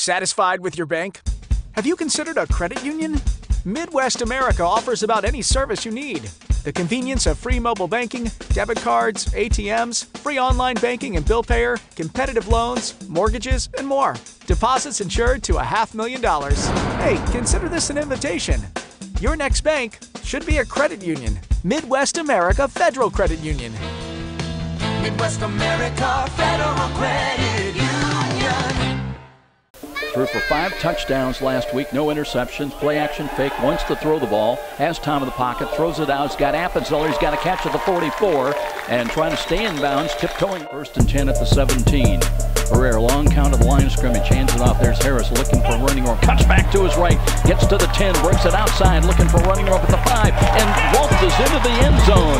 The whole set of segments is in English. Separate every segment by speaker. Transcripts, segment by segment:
Speaker 1: Satisfied with your bank? Have you considered a credit union? Midwest America offers about any service you need. The convenience of free mobile banking, debit cards, ATMs, free online banking and bill payer, competitive loans, mortgages, and more. Deposits insured to $500,000. Hey, consider this an invitation. Your next bank should be a credit union. Midwest America Federal Credit Union.
Speaker 2: Midwest America Federal Credit Union.
Speaker 3: Threw for 5 touchdowns last week, no interceptions, play action fake, wants to throw the ball, has time in the pocket, throws it out, he's got Appenzeller, he's got a catch at the 44, and trying to stay in bounds, tiptoeing. 1st and 10 at the 17. Ferrer, long count of the line of scrimmage, hands it off. There's Harris looking for running room, cuts back to his right, gets to the 10, breaks it outside, looking for running room at the 5, and waltzes into the end zone.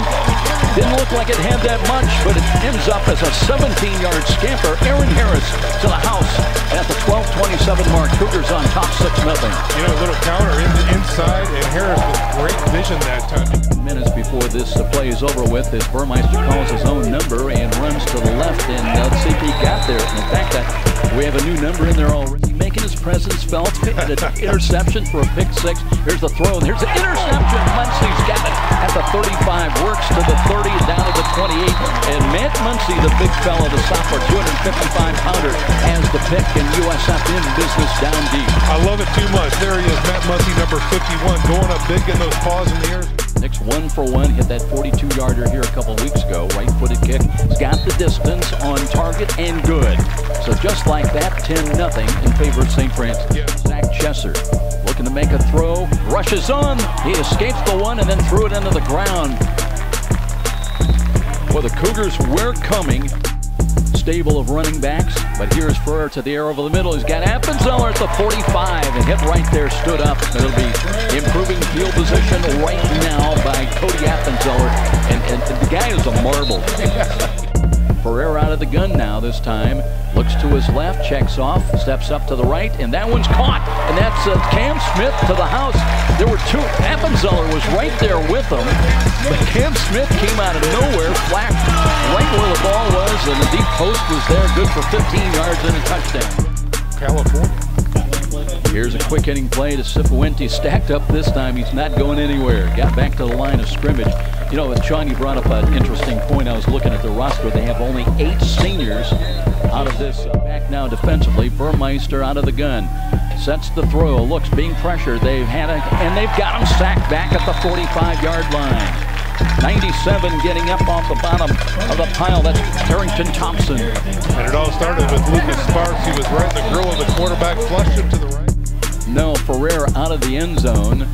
Speaker 3: Didn't look like it had that much, but it ends up as a 17-yard scamper. Aaron Harris to the house at the 12:27 mark. Cougars on top 6-0.
Speaker 4: You know, a little counter inside, and Harris with great vision that time.
Speaker 3: Minutes before this play is over with, as Burmeister calls his own number and runs to the left, and let's see if he got there. In fact, we have a new number in there already, making his presence felt. An interception for a pick 6. Here's the throw, and here's the interception. Muncy's got it at the 35, works to the 30, down to the 28, and Matt Muncy, the big fella, the sophomore 255-pounder, has the pick, and USF in business down deep.
Speaker 4: I love it too much. There he is, Matt Muncy, number 51, going up big in those paws in the air.
Speaker 3: Nick's 1 for 1, hit that 42-yarder here a couple weeks ago. Right-footed kick. He's got the distance on target and good. So just like that, 10-0 in favor of St. Francis.
Speaker 4: Yeah.
Speaker 3: Zach Chesser looking to make a throw. Rushes on. He escapes the one and then threw it into the ground. Well, the Cougars were coming. Stable of running backs, but here's Ferrer to the air over the middle. He's got Appenzeller at the 45 and hit right there, stood up. It'll be improving field position right now by Cody Appenzeller, and the guy is a marble. Ferrer out of the gun now this time. Looks to his left, checks off, steps up to the right, and that one's caught. And that's Cam Smith to the house. There were 2. Appenzeller was right there with him, but Cam Smith came out of nowhere, flacked right where the ball was, and the deep post was there, good for 15 yards and a touchdown.
Speaker 4: California.
Speaker 3: Here's a quick hitting play to Sifuente, stacked up this time. He's not going anywhere. Got back to the line of scrimmage. You know, Sean, you brought up an interesting point. I was looking at the roster. They have only 8 seniors out of this. Back now defensively. Burmeister out of the gun. Sets the throw. Looks being pressured. They've got him sacked back at the 45-yard line. 97 getting up off the bottom of the pile. That's Carrington Thompson.
Speaker 4: And it all started with Lucas Sparks. He was right in the grill of the quarterback, flushed him to the right.
Speaker 3: No, Ferrer out of the end zone.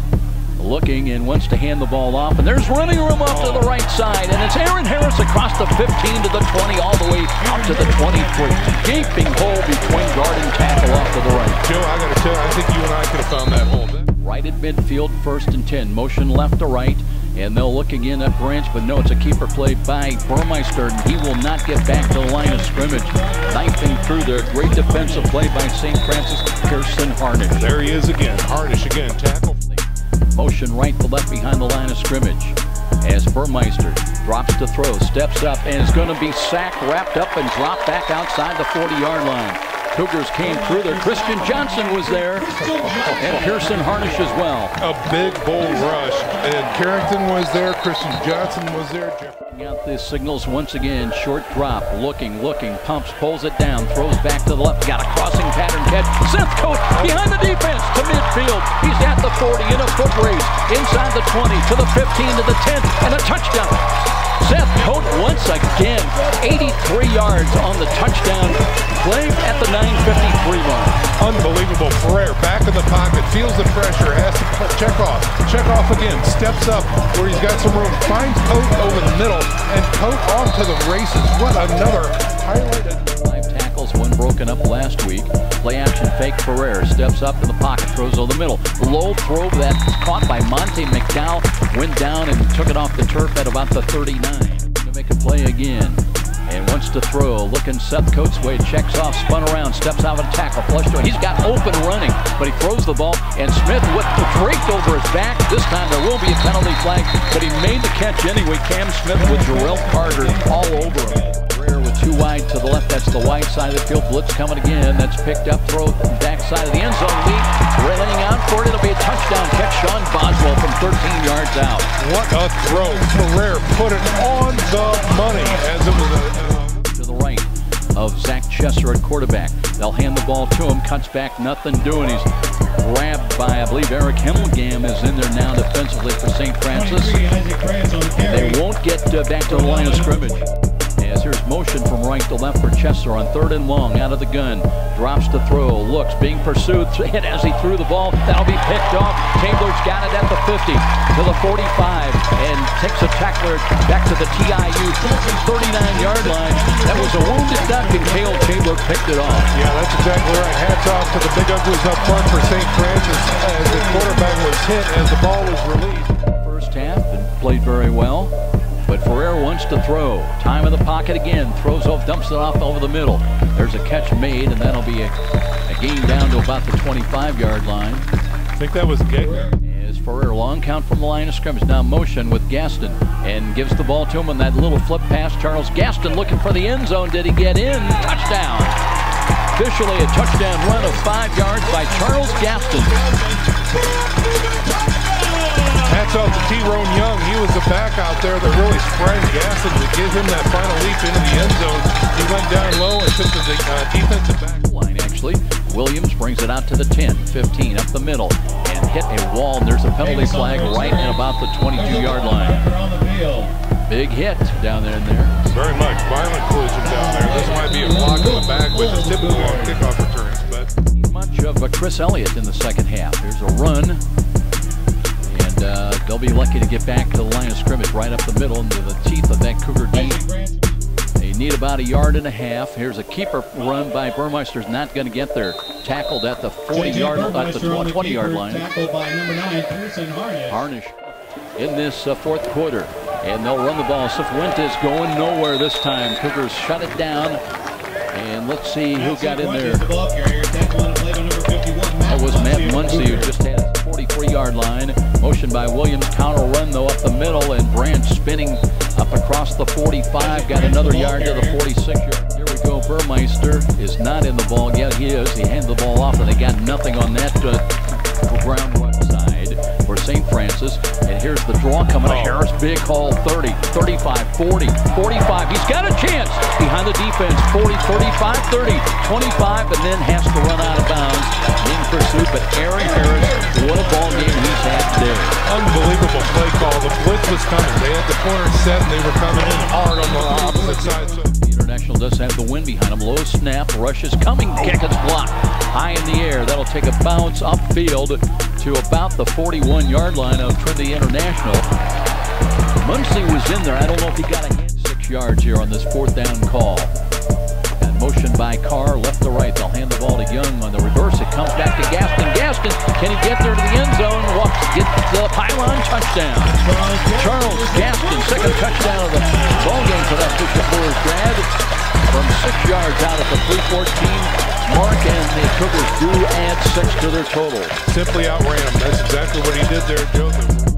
Speaker 3: Looking and wants to hand the ball off, and there's running room off to the right side, and it's Aaron Harris across the 15 to the 20, all the way out to the 23. Gaping hole between guard and tackle off to the right.
Speaker 4: Joe, I got to tell you, I think you and I could have found that hole.
Speaker 3: Right at midfield, 1st and 10. Motion left to right, and they'll look again at Branch, but no, it's a keeper play by Burmeister, and he will not get back to the line of scrimmage. Knifing through there. Great defensive play by St. Francis, Kirsten Harnish.
Speaker 4: There he is again. Harnish again, tackle.
Speaker 3: Motion right to left behind the line of scrimmage as Burmeister drops to throw, steps up, and is going to be sacked, wrapped up, and dropped back outside the 40-yard line. Cougars came through there. Christian Johnson was there, and Pearson Harnish as well.
Speaker 4: A big, bold rush, and Carrington was there. Christian Johnson was there.
Speaker 3: Out the signals once again. Short drop, looking, pumps, pulls it down, throws back to the left. Got a crossing pattern catch. Seth Coates behind the defense to midfield. He's at the 40 in a foot race. Inside the 20 to the 15 to the 10, and a touchdown. Seth Coates once again, 83 yards on the touchdown play at the 9:53 mark.
Speaker 4: Unbelievable. Ferrer back in the pocket, feels the pressure, has to check off again, steps up where he's got some room, finds Coates over the middle, and Coates off to the races. What another highlight.
Speaker 3: 5 tackles, 1 broken up last week. Play action fake. Ferrer steps up in the pocket, throws over the middle. Low throw that's caught by Monte McDowell, went down and took it off the turf at about the 39. To make a play again. And wants to throw, looking Seth Coates' way, checks off, spun around, steps out of a tackle, flush to it. He's got open running, but he throws the ball, and Smith with the draped over his back. This time there will be a penalty flag, but he made the catch anyway. Cam Smith with Jarrell Carter all over him. Ferrer with Too wide to the left. That's the wide side of the field. Blitz coming again. That's picked up. Throw back side of the end zone. Leak. Laying out for it. It'll be a touchdown catch. Sean Boswell from 13 yards out.
Speaker 4: What a throw. Ferrer put it on the money as it was
Speaker 3: to the right of Zach Chesser at quarterback. They'll hand the ball to him. Cuts back. Nothing doing. He's grabbed by, I believe, Eric Himmelgam is in there now defensively for St. Francis. And they won't get back to the line of scrimmage. As here's motion from right to left for Chesser on 3rd and long, out of the gun. Drops to throw, looks, being pursued, hit as he threw the ball. That'll be picked off. Tabler's got it at the 50, to the 45, and takes a tackler back to the TIU 39-yard line. That was a wounded duck, and Cale Tabler picked it off.
Speaker 4: Yeah, that's exactly right. Hats off to the big uglies up front for St. Francis as the quarterback was hit as the ball was released.
Speaker 3: First half and played very well. But Ferrer wants to throw. Time in the pocket again. Throws off, dumps it off over the middle. There's a catch made, and that'll be a gain down to about the 25-yard line.
Speaker 4: I think that was Gegner.
Speaker 3: As Ferrer, long count from the line of scrimmage. Now motion with Gaston, and gives the ball to him on that little flip pass. Charles Gaston looking for the end zone. Did he get in? Touchdown. Officially a touchdown run of 5 yards by Charles Gaston.
Speaker 4: Hats off to Tyrone Young. He was the back out there that really sprang Gaston to give him that final leap into the end zone. He went down low and took the defensive back
Speaker 3: line. Actually, Williams brings it out to the 10, 15, up the middle, and hit a wall. And there's a penalty flag right at about the 22-yard line. Big hit down there and there.
Speaker 4: Very much violent collision down there. This might be a block in the back, which is typical on kickoff returns. But
Speaker 3: much of Chris Elliott in the second half. Here's a run. They'll be lucky to get back to the line of scrimmage right up the middle into the teeth of that Cougar D. They need about 1.5 yards. Here's a keeper run by Burmeister's not going to get there. Tackled at the 40-yard, at the 20-yard line.
Speaker 5: Tackled by number 9, Pearson
Speaker 3: Harnish in this fourth quarter, and they'll run the ball. Cifuentes going nowhere this time. Cougars shut it down, and let's see who got in there. That was Matt Muncy, who just had a 43-yard line. Motion by Williams, counter run though up the middle, and Branch spinning up across the 45, got another yard to the 46-yard. Here we go. Burmeister is not in the ball yet. He is. He handed the ball off, and they got nothing on that ground run side for St. Francis. And here's the draw coming to Harris. Big hole, 30, 35, 40, 45. He's got a chance behind the defense. 40, 35, 30, 25, and then has to run out of bounds. Being pursued, but Aaron Harris, what a ball game he's had today.
Speaker 4: Unbelievable play call. The blitz was coming. They had the corner set, and they were coming in hard on the opposite side. So
Speaker 3: the International does have the wind behind him. Low snap, rush is coming. Kick is blocked. High in the air. That'll take a bounce upfield to about the 41-yard line of Trinity International. Muncy was in there. I don't know if he got a hand. 6 yards here on this 4th down call. And motion by Carr, left to right. They'll hand the ball to Young on the reverse. It comes back to Gaston. Gaston, can he get there to the end zone? Walks, get the pylon, touchdown. Charles Gaston, second touchdown of the ball game for that Bishop Moores grad. From 6 yards out at the 3:14 mark, and the Cougars do add 6 to their total.
Speaker 4: simply outran him. That's exactly what he did there, Joe.